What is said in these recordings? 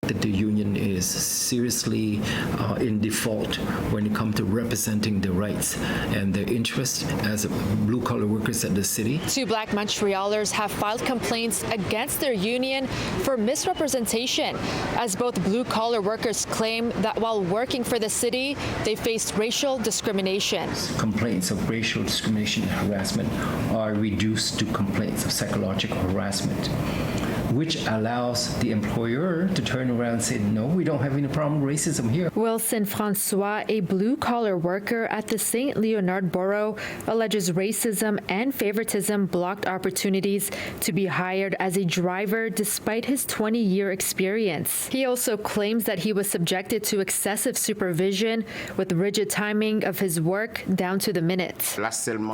that the union is seriously in default when it comes to representing the rights and their interests as blue-collar workers at the city. 2 Black Montrealers have filed complaints against their union for misrepresentation, as both blue-collar workers claim that while working for the city, they faced racial discrimination. Complaints of racial discrimination and harassment are reduced to complaints of psychological harassment, which allows the employer to turn around and say, no, we don't have any problem with racism here. Wilson Francois, a blue-collar worker at the St. Leonard Borough, alleges racism and favoritism blocked opportunities to be hired as a driver despite his 20-year experience. He also claims that he was subjected to excessive supervision with rigid timing of his work down to the minute.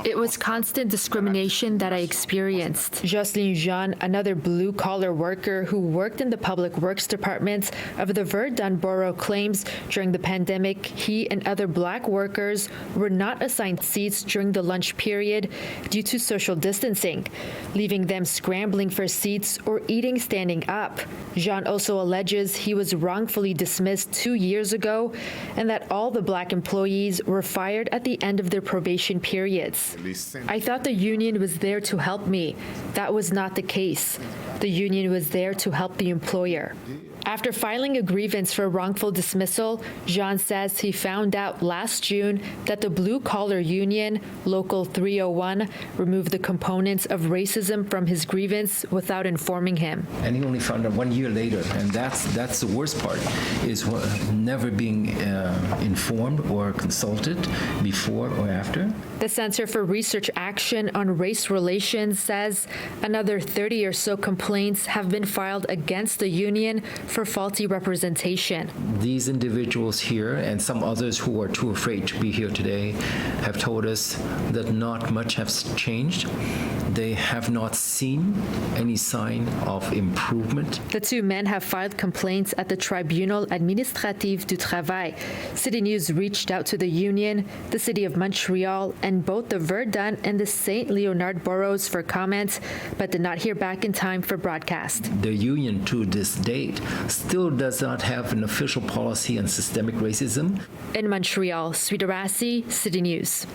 It was constant discrimination that I experienced. Jocelyn Jean, another blue-collar worker who worked in the Public Works Department of the Verdun Borough, claims during the pandemic, he and other Black workers were not assigned seats during the lunch period due to social distancing, leaving them scrambling for seats or eating standing up. Jean also alleges he was wrongfully dismissed 2 years ago and that all the Black employees were fired at the end of their probation periods. I thought the union was there to help me. That was not the case. The union was there to help the employer. After filing a grievance for wrongful dismissal, Jean says he found out last June that the blue-collar union, Local 301, removed the components of racism from his grievance without informing him. And he only found out 1 year later, and that's the worst part, is never being informed or consulted before or after. The Center for Research Action on Race Relations says another 30 or so complaints have been filed against the union for faulty representation. These individuals here and some others who are too afraid to be here today have told us that not much has changed. They have not seen any sign of improvement. The 2 men have filed complaints at the Tribunal Administratif du Travail. City News reached out to the union, the City of Montreal, and both the Verdun and the St. Leonard boroughs for comment, but did not hear back in time for broadcast. The union, to this date, still does not have an official policy on systemic racism. In Montreal, Swidda Rassy, City News.